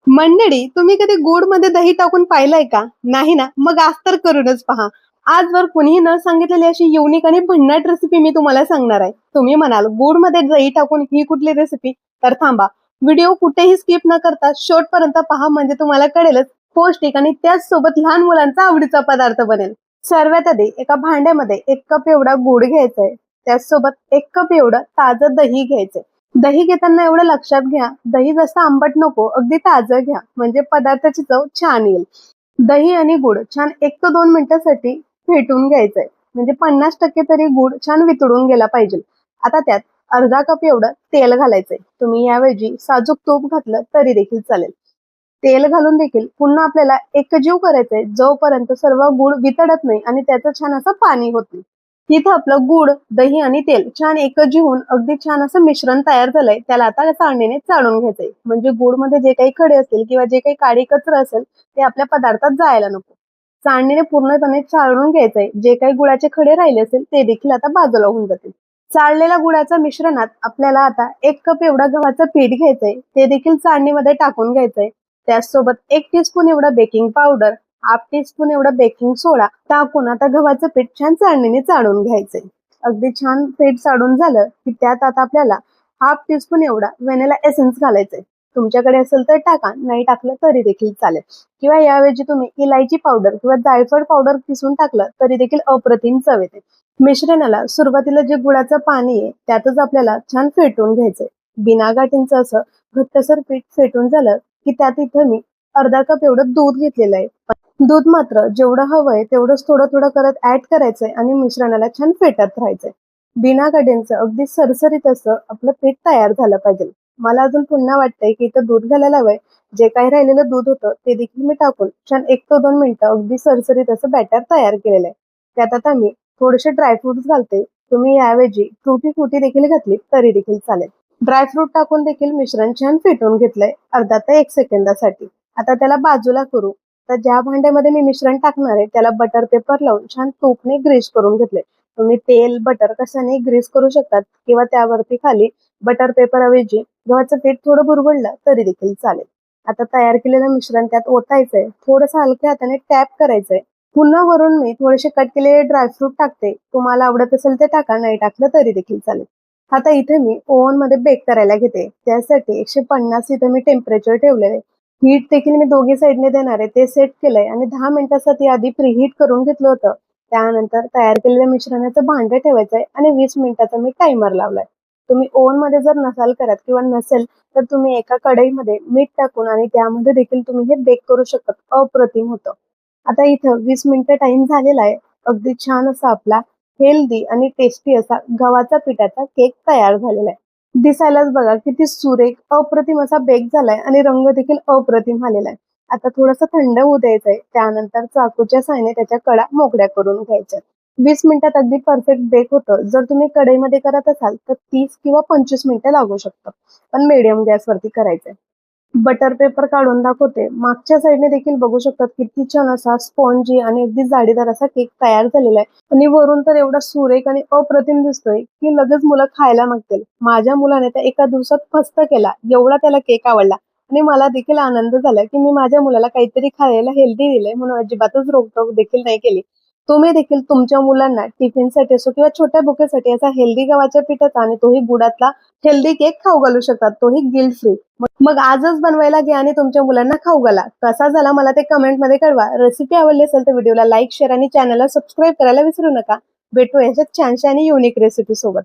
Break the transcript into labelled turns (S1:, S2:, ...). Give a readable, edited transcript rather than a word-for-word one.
S1: मंडळी, तुम्ही कधी गुड मध्ये दही टाकून पाहिलंय का? नाही ना? मग आज तर करूनच पहा. आजवर कुणीही न सांगितलेली अशी युनिक आणि भन्नाट रेसिपी मी तुम्हाला सांगणार आहे. तुम्ही म्हणाल गुड मध्ये दही टाकून ही कुठली रेसिपी? तर थांबा. व्हिडिओ कुठेही स्किप न करता शेवटपर्यंत पहा, म्हणजे तुम्हाला कळेलच पौष्टिक आणि त्याच सोबत लहान मुलांचा आवडीचा पदार्थ बनेल. सर्वात आधी एका भांड्यामध्ये 1 कप एवढा गूळ घ्यायचा आहे. त्याचसोबत 1 कप एवढं ताजं दही घ्यायचंय. दही घेताना एवढं लक्षात घ्या, दही जास्त आंबट नको, अगदी ताजं घ्या, म्हणजे पदार्थाची चव छान येईल. दही आणि गुळ छान 1 ते 2 मिनिटांसाठी फेटून घ्यायचंय, म्हणजे 50% तरी गुळ छान वितळून गेला पाहिजे. आता त्यात अर्धा कप एवढं तेल घालायचंय. तुम्ही याऐवजी साजूक तूप घातलं तरी देखील चालेल. तेल घालून देखील पुन्हा आपल्याला एकजीव करायचंय, जोपर्यंत सर्व गुळ वितळत नाही आणि त्याचं छान असं पाणी होत नाही. तिथं आपलं गुळ, दही आणि तेल छान एकजीव होऊन अगदी छान असं मिश्रण तयार झालंय. त्याला आता चाळणीने चाळून घ्यायचंय, म्हणजे गुळमध्ये जे काही खडे असतील किंवा जे काही काळी कचरा असेल ते आपल्या पदार्थात जायला नको. चाळणीने पूर्णपणे चाळून घ्यायचंय. जे काही गुळाचे खडे राहिले असेल ते देखील आता बाजूला होऊन जातील. चाळलेल्या गुळाच्या मिश्रणात आपल्याला आता 1 कप एवढा गव्हाचं पीठ घ्यायचंय. ते देखील चाळणीमध्ये टाकून घ्यायचंय. त्याचसोबत 1 टीस्पून एवढा बेकिंग पावडर, हाफ टीस्पून एवढा बेकिंग सोडा टाकून आता गव्हाचं पीठ छान चाळणीने चाळून घ्यायचंय. अगदी छान पीठ चाळून झालं की त्यात आता आपल्याला हाफ टीस्पून एवढा व्हॅनिला एसेन्स घालायचंय. तुमच्याकडे असेल तर टाका, नाही टाकलं तरी देखील चालेल. किंवा याऐवजी तुम्ही इलायची पावडर किंवा जायफळ पावडर किसून टाकलं तरी देखील अप्रतिम चव येते. मिश्रणाला सुरुवातीला जे गुळाचं पाणी आहे त्यातच आपल्याला छान फेटून घ्यायचंय. बिना गाठींचं असं घट्टसर पीठ फेटून झालं की त्यात इथं मी अर्धा कप एवढं दूध घेतलेलं आहे. दूध मात्र जेवढं हवंय तेवढंच थोडं थोडं करत ऍड करायचंय आणि मिश्रणाला छान फेटत राहायचंय. बिना गड्यांचं अगदी सरसरीत असं आपलं पीठ तयार झालं पाहिजे. मला अजून पुन्हा वाटतंय की इथं दूध घालायला हवंय. जे काही राहिलेलं दूध होतं ते देखील मी टाकून छान 1 ते 2 मिनिटं अगदी सरसरीत असं बॅटर तयार केलेलं आहे. त्यात आता मी थोडेसे ड्रायफ्रुट्स घालते. तुम्ही याऐवजी तुटी फुटी देखील घातली तरी देखील चालेल. ड्रायफ्रूट टाकून देखील मिश्रण छान फेटून घेतलंय अर्धा ते 1 सेकंदासाठी. आता त्याला बाजूला करू. तर ज्या भांड्यामध्ये मी मिश्रण टाकणार आहे त्याला बटर पेपर लावून छान तूपने ग्रीस करून घेतले. तुम्ही तेल, बटर कशाने ग्रीस करू शकतात किंवा त्यावरती खाली बटर पेपर ऐवजी गव्हाचं पीठ थोडं बुरबुळलं तरी देखील चालेल. आता तयार केलेलं मिश्रण त्यात ओतायचंय. थोडंसं हलक्या हाताने टॅप करायचंय. पुन्हा वरून मी थोडेसे कट केलेले ड्रायफ्रूट टाकते. तुम्हाला आवडत असेल ते टाका, नाही टाकलं तरी देखील चालेल. आता इथे मी ओव्हन मध्ये बेक करायला घेते. त्यासाठी 150 इथे मी टेम्परेचर ठेवलेले. हीट देखील मी दोघी साईडने देणार आहे ते सेट केलंय आणि 10 मिनिटांसाठी आधी प्रीहीट करून घेतलं होतं. त्यानंतर तयार केलेल्या मिश्रणाचं भांडं ठेवायचंय आणि 20 मिनिटाचा मी टायमर लावलाय. तुम्ही ओव्हन मध्ये जर नसाल करत किंवा नसेल तर तुम्ही एका कढईमध्ये मीठ टाकून आणि त्यामध्ये देखील तुम्ही हे बेक करू शकता. अप्रतिम होतं. आता इथं 20 मिनिटं टाइम झालेला आहे. अगदी छान असा आपला हेल्दी आणि टेस्टी असा गव्हाचा पिठाचा केक तयार झालेला आहे. दिसायलाच बघा किती सुरेख, अप्रतिम असा बेक झालाय आणि रंग देखील अप्रतिम आलेला आहे. आता थोडंसं थंड होऊ द्यायचंय. त्यानंतर चाकूच्या साहाय्याने त्याच्या कडा मोकळ्या करून घ्यायच्या. 20 मिनिटात अगदी परफेक्ट बेक होतं. जर तुम्ही कढईमध्ये करत असाल तर 30 किंवा 25 मिनिटं लागू शकतात. पण मीडियम गॅसवरती करायचंय. बटर पेपर काढून दाखवते. मागच्या साईडने देखील बघू शकतात किती छान असा स्पॉन्जी आणि अगदी जाडीदार असा केक तयार झालेला आहे आणि वरून तर एवढा सुरेख आणि अप्रतिम दिसतोय की लगेच मुलं खायला मागतील. माझ्या मुलाने तर एका दिवसात फस्त केला, एवढा त्याला केक आवडला आणि मला देखील आनंद झाला की मी माझ्या मुलाला काहीतरी खायला हेल्दी दिलंय, म्हणून अजिबातच रोकटोक देखील नाही केली. तुम्ही देखील तुमच्या मुलांना टिफिनसाठी असो किंवा छोट्या बुकेसाठी असा हेल्दी गव्हाच्या पिठाचा आणि तोही गुडातला हेल्दी केक खाऊ घालू शकतात, तोही गिल्ट फ्री. मग आजच बनवायला घ्या आणि तुमच्या मुलांना खाऊ घाला. कसा झाला मला ते कमेंटमध्ये कळवा. रेसिपी आवडली असेल तर व्हिडिओला लाईक, शेअर आणि चॅनलला सबस्क्राईब करायला विसरू नका. भेटू याच्यात छानशा आणि युनिक रेसिपी सोबत.